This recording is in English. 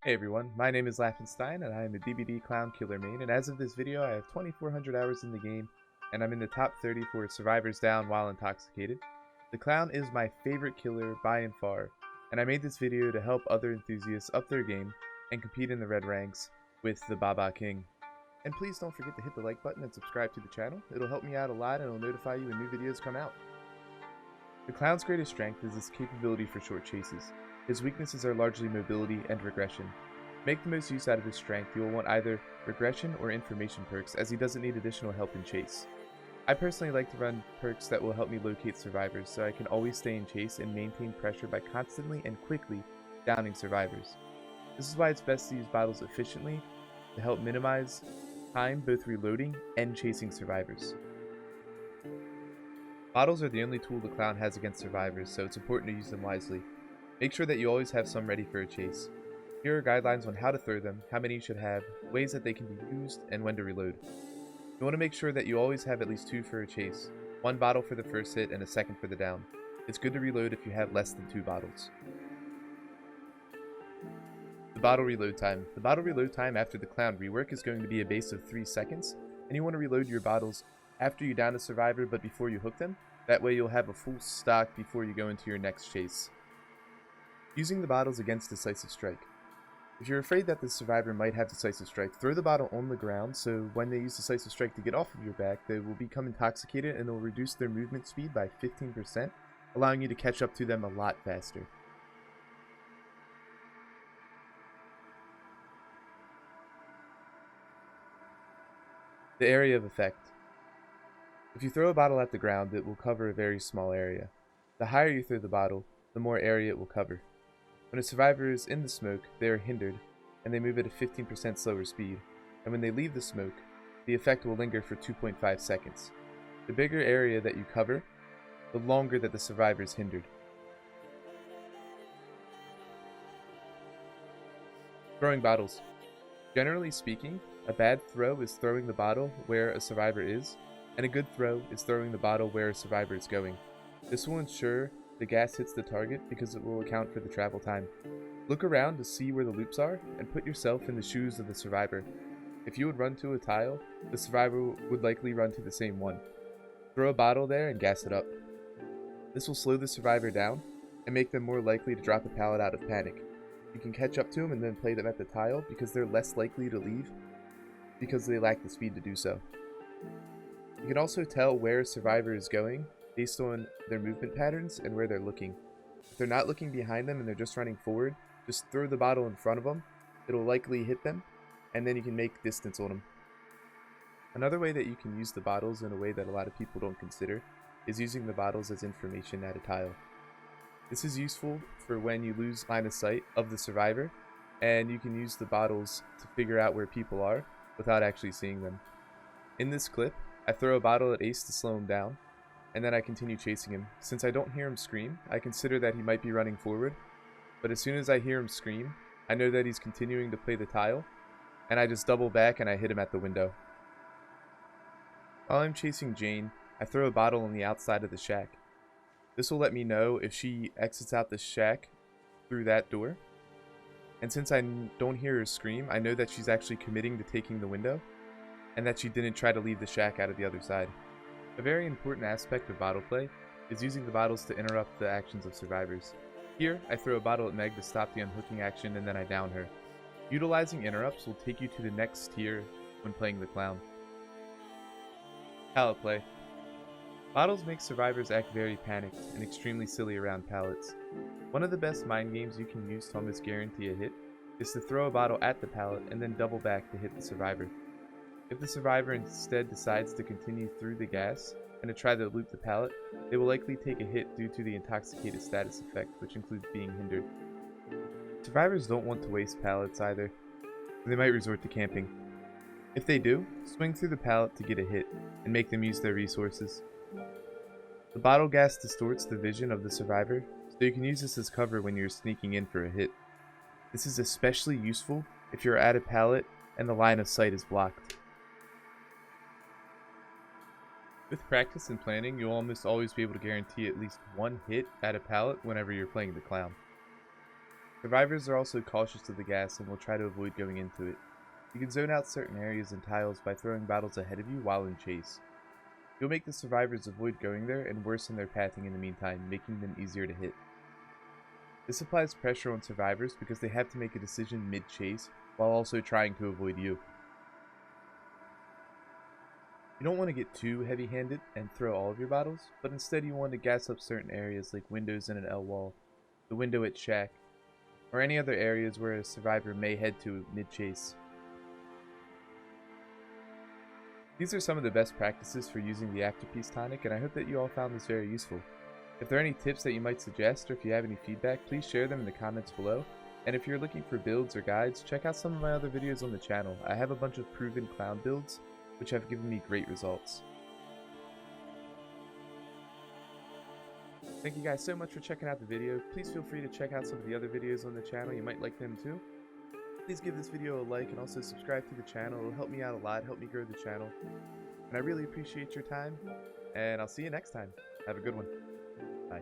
Hey everyone, my name is Laughenstein and I am a DBD Clown Killer main, and as of this video I have 2400 hours in the game and I'm in the top 30 for survivors down while intoxicated. The Clown is my favorite killer by and far, and I made this video to help other enthusiasts up their game and compete in the red ranks with the Baba King. And please don't forget to hit the like button and subscribe to the channel. It'll help me out a lot and it'll notify you when new videos come out. The Clown's greatest strength is his capability for short chases. His weaknesses are largely mobility and regression. To make the most use out of his strength, you will want either regression or information perks, as he doesn't need additional help in chase. I personally like to run perks that will help me locate survivors, so I can always stay in chase and maintain pressure by constantly and quickly downing survivors. This is why it's best to use bottles efficiently to help minimize time both reloading and chasing survivors. Bottles are the only tool the Clown has against survivors, so it's important to use them wisely. Make sure that you always have some ready for a chase. Here are guidelines on how to throw them, how many you should have, ways that they can be used, and when to reload. You want to make sure that you always have at least 2 for a chase, 1 bottle for the first hit and a second for the down. It's good to reload if you have less than 2 bottles. The bottle reload time. The bottle reload time after the Clown rework is going to be a base of 3 seconds, and you want to reload your bottles after you down a survivor but before you hook them. That way you'll have a full stock before you go into your next chase. Using the bottles against Decisive Strike. If you're afraid that the survivor might have Decisive Strike, throw the bottle on the ground so when they use Decisive Strike to get off of your back, they will become intoxicated and they'll reduce their movement speed by 15%, allowing you to catch up to them a lot faster. The area of effect. If you throw a bottle at the ground, it will cover a very small area. The higher you throw the bottle, the more area it will cover. When a survivor is in the smoke, they are hindered, and they move at a 15% slower speed, and when they leave the smoke, the effect will linger for 2.5 seconds. The bigger area that you cover, the longer that the survivor is hindered. Throwing bottles. Generally speaking, a bad throw is throwing the bottle where a survivor is, and a good throw is throwing the bottle where a survivor is going. This will ensure the gas hits the target because it will account for the travel time. Look around to see where the loops are and put yourself in the shoes of the survivor. If you would run to a tile, the survivor would likely run to the same one. Throw a bottle there and gas it up. This will slow the survivor down and make them more likely to drop a pallet out of panic. You can catch up to them and then play them at the tile because they're less likely to leave because they lack the speed to do so. You can also tell where a survivor is going based on their movement patterns and where they're looking. If they're not looking behind them and they're just running forward, just throw the bottle in front of them. It'll likely hit them, and then you can make distance on them. Another way that you can use the bottles in a way that a lot of people don't consider is using the bottles as information at a tile. This is useful for when you lose line of sight of the survivor, and you can use the bottles to figure out where people are without actually seeing them. In this clip, I throw a bottle at Ace to slow him down, and then I continue chasing him. Since I don't hear him scream, I consider that he might be running forward, but as soon as I hear him scream, I know that he's continuing to play the tile, and I just double back and I hit him at the window. While I'm chasing Jane, I throw a bottle on the outside of the shack. This will let me know if she exits out the shack through that door, and since I don't hear her scream, I know that she's actually committing to taking the window, and that she didn't try to leave the shack out of the other side. A very important aspect of bottle play is using the bottles to interrupt the actions of survivors. Here, I throw a bottle at Meg to stop the unhooking action and then I down her. Utilizing interrupts will take you to the next tier when playing the Clown. Pallet play. Bottles make survivors act very panicked and extremely silly around pallets. One of the best mind games you can use to almost guarantee a hit is to throw a bottle at the pallet and then double back to hit the survivor. If the survivor instead decides to continue through the gas and to try to loop the pallet, they will likely take a hit due to the intoxicated status effect, which includes being hindered. Survivors don't want to waste pallets either, so they might resort to camping. If they do, swing through the pallet to get a hit, and make them use their resources. The bottle gas distorts the vision of the survivor, so you can use this as cover when you're sneaking in for a hit. This is especially useful if you're at a pallet and the line of sight is blocked. With practice and planning, you'll almost always be able to guarantee at least 1 hit at a pallet whenever you're playing the Clown. Survivors are also cautious of the gas and will try to avoid going into it. You can zone out certain areas and tiles by throwing bottles ahead of you while in chase. You'll make the survivors avoid going there and worsen their pathing in the meantime, making them easier to hit. This applies pressure on survivors because they have to make a decision mid-chase while also trying to avoid you. You don't want to get too heavy-handed and throw all of your bottles, but instead you want to gas up certain areas like windows in an L wall, the window at shack, or any other areas where a survivor may head to mid-chase. These are some of the best practices for using the Afterpiece Tonic, and I hope that you all found this very useful. If there are any tips that you might suggest, or if you have any feedback, please share them in the comments below. And if you're looking for builds or guides, check out some of my other videos on the channel. I have a bunch of proven clown builds, which have given me great results. Thank you guys so much for checking out the video. Please feel free to check out some of the other videos on the channel. You might like them too. Please give this video a like and also subscribe to the channel. It'll help me out a lot, help me grow the channel. And I really appreciate your time. And I'll see you next time. Have a good one. Bye.